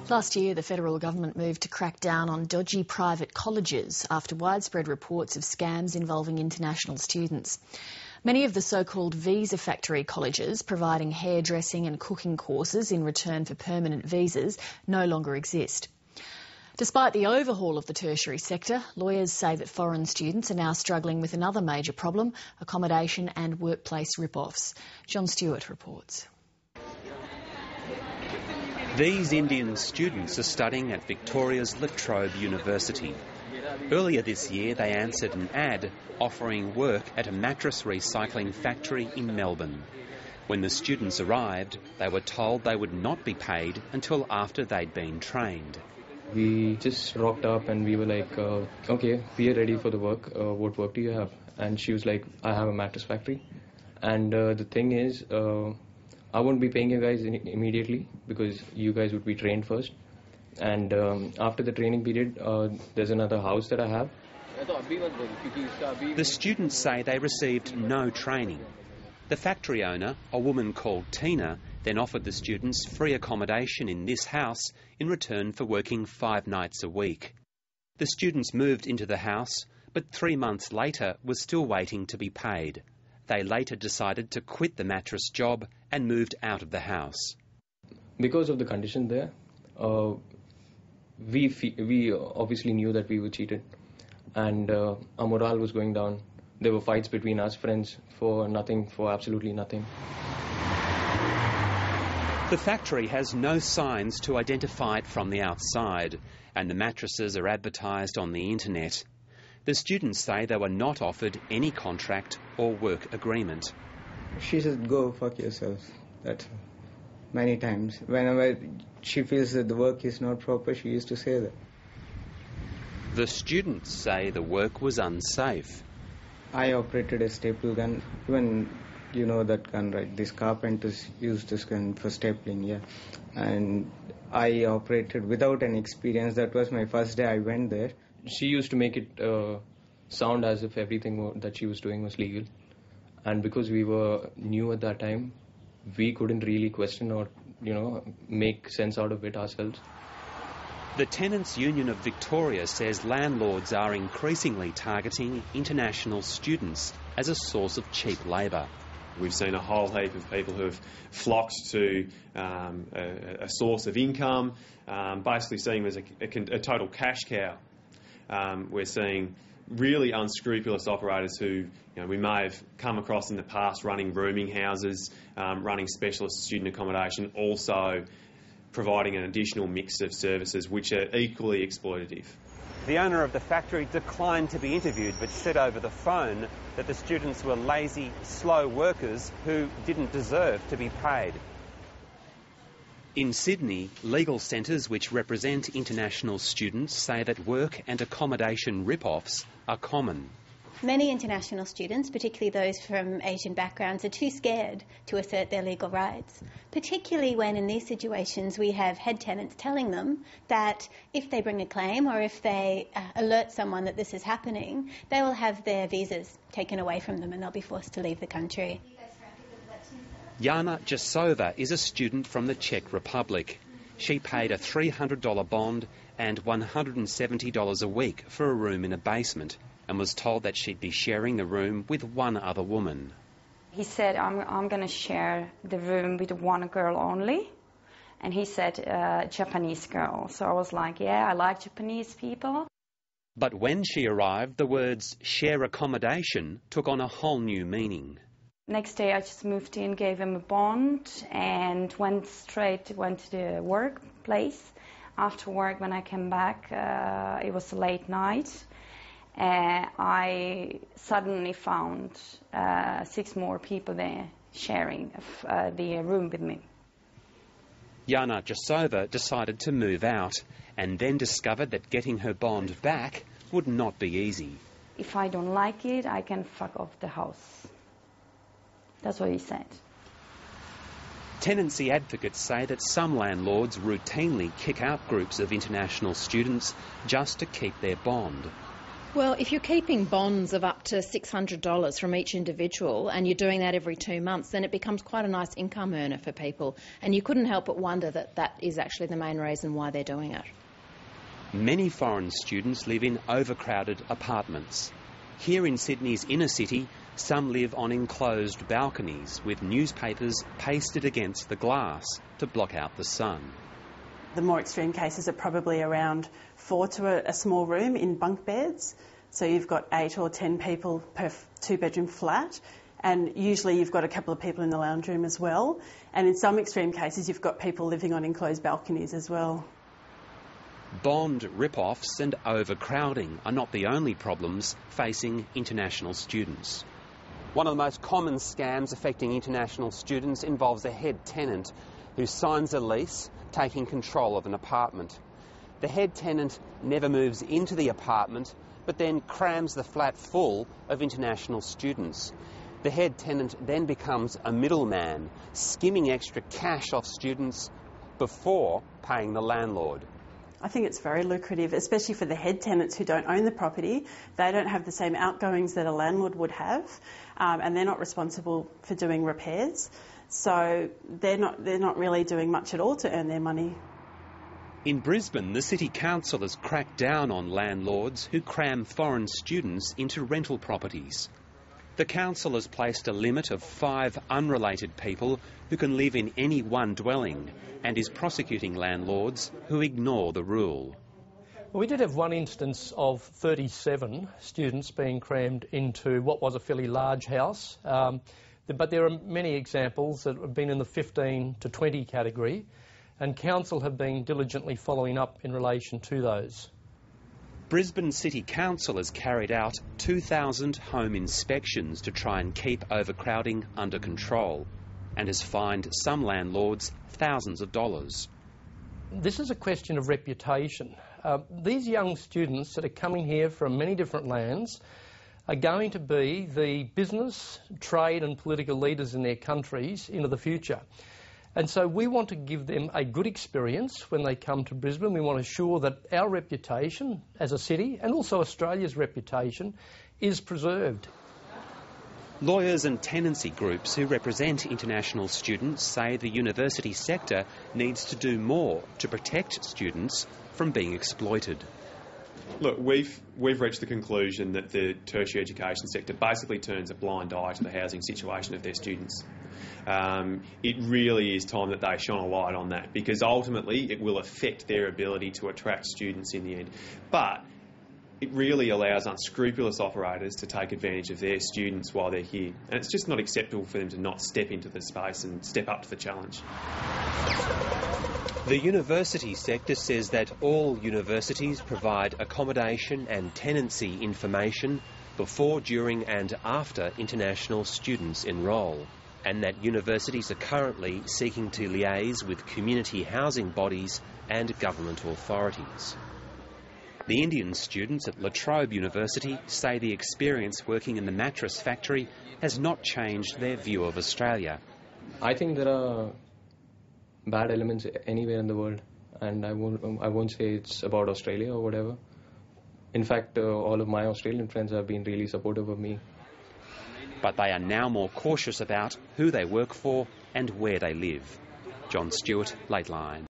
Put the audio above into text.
Last year, the federal government moved to crack down on dodgy private colleges after widespread reports of scams involving international students. Many of the so-called visa factory colleges providing hairdressing and cooking courses in return for permanent visas no longer exist. Despite the overhaul of the tertiary sector, lawyers say that foreign students are now struggling with another major problem, accommodation and workplace rip-offs. Stewart reports. These Indian students are studying at Victoria's La Trobe University. Earlier this year, they answered an ad offering work at a mattress recycling factory in Melbourne. When the students arrived, they were told they would not be paid until after they'd been trained. We just rocked up and we were like, okay, we are ready for the work. What work do you have? And she was like, I have a mattress factory. And the thing is, I won't be paying you guys immediately because you guys would be trained first. And after the training period, there's another house that I have. The students say they received no training. The factory owner, a woman called Tina, then offered the students free accommodation in this house in return for working 5 nights a week. The students moved into the house, but 3 months later were still waiting to be paid. They later decided to quit the mattress job and moved out of the house. Because of the condition there, we obviously knew that we were cheated, and our morale was going down. There were fights between us friends for nothing, for absolutely nothing. The factory has no signs to identify it from the outside, and the mattresses are advertised on the internet. The students say they were not offered any contract or work agreement. She said, go fuck yourself. That's many times. Whenever she feels that the work is not proper, she used to say that. The students say the work was unsafe. I operated a staple gun. Even you know that gun, right? These carpenters use this gun for stapling, yeah. And I operated without any experience. That was my first day I went there. She used to make it sound as if everything that she was doing was legal. And because we were new at that time, we couldn't really question or, make sense out of it ourselves. The Tenants Union of Victoria says landlords are increasingly targeting international students as a source of cheap labour. We've seen a whole heap of people who have flocked to a source of income, basically seeing them as a total cash cow. We're seeing really unscrupulous operators who we may have come across in the past running rooming houses, running specialist student accommodation, also providing an additional mix of services which are equally exploitative. The owner of the factory declined to be interviewed but said over the phone that the students were lazy, slow workers who didn't deserve to be paid. In Sydney, legal centres which represent international students say that work and accommodation rip-offs are common. Many international students, particularly those from Asian backgrounds, are too scared to assert their legal rights, particularly when in these situations we have head tenants telling them that if they bring a claim or if they alert someone that this is happening, they will have their visas taken away from them and they'll be forced to leave the country. Jana Jisova is a student from the Czech Republic. She paid a $300 bond and $170 a week for a room in a basement and was told that she'd be sharing the room with one other woman. He said, I'm going to share the room with one girl only. And he said, Japanese girl. So I was like, yeah, I like Japanese people. But when she arrived, the words share accommodation took on a whole new meaning. Next day I just moved in, gave him a bond and went to the workplace. After work, when I came back, it was a late night. I suddenly found 6 more people there sharing the room with me. Jana Jisova decided to move out and then discovered that getting her bond back would not be easy. If I don't like it, I can fuck off the house. That's what he said. Tenancy advocates say that some landlords routinely kick out groups of international students just to keep their bond. Well, if you're keeping bonds of up to $600 from each individual and you're doing that every 2 months, then it becomes quite a nice income earner for people. And you couldn't help but wonder that that is actually the main reason why they're doing it. Many foreign students live in overcrowded apartments. Here in Sydney's inner city, some live on enclosed balconies with newspapers pasted against the glass to block out the sun. The more extreme cases are probably around 4 to a small room in bunk beds. So you've got 8 or 10 people per 2-bedroom flat, and usually you've got a couple of people in the lounge room as well. And in some extreme cases you've got people living on enclosed balconies as well. Bond rip-offs and overcrowding are not the only problems facing international students. One of the most common scams affecting international students involves a head tenant who signs a lease taking control of an apartment. The head tenant never moves into the apartment, but then crams the flat full of international students. The head tenant then becomes a middleman, skimming extra cash off students before paying the landlord. I think it's very lucrative, especially for the head tenants who don't own the property. They don't have the same outgoings that a landlord would have, and they're not responsible for doing repairs. So they're not really doing much at all to earn their money. In Brisbane, the City Council has cracked down on landlords who cram foreign students into rental properties. The council has placed a limit of 5 unrelated people who can live in any one dwelling and is prosecuting landlords who ignore the rule. We did have one instance of 37 students being crammed into what was a fairly large house, but there are many examples that have been in the 15 to 20 category, and council have been diligently following up in relation to those. Brisbane City Council has carried out 2,000 home inspections to try and keep overcrowding under control and has fined some landlords thousands of dollars. This is a question of reputation. These young students that are coming here from many different lands are going to be the business, trade and political leaders in their countries into the future. And so we want to give them a good experience when they come to Brisbane. We want to ensure that our reputation as a city and also Australia's reputation is preserved. Lawyers and tenancy groups who represent international students say the university sector needs to do more to protect students from being exploited. Look, we've reached the conclusion that the tertiary education sector basically turns a blind eye to the housing situation of their students. It really is time that they shine a light on that, because ultimately it will affect their ability to attract students in the end. But it really allows unscrupulous operators to take advantage of their students while they're here. And it's just not acceptable for them to not step into the space and step up to the challenge. The university sector says that all universities provide accommodation and tenancy information before, during and after international students enrol, and that universities are currently seeking to liaise with community housing bodies and government authorities. The Indian students at La Trobe University say the experience working in the mattress factory has not changed their view of Australia. I think there are bad elements anywhere in the world, and I won't say it's about Australia or whatever. In fact, all of my Australian friends have been really supportive of me. But they are now more cautious about who they work for and where they live. John Stewart, Late Line.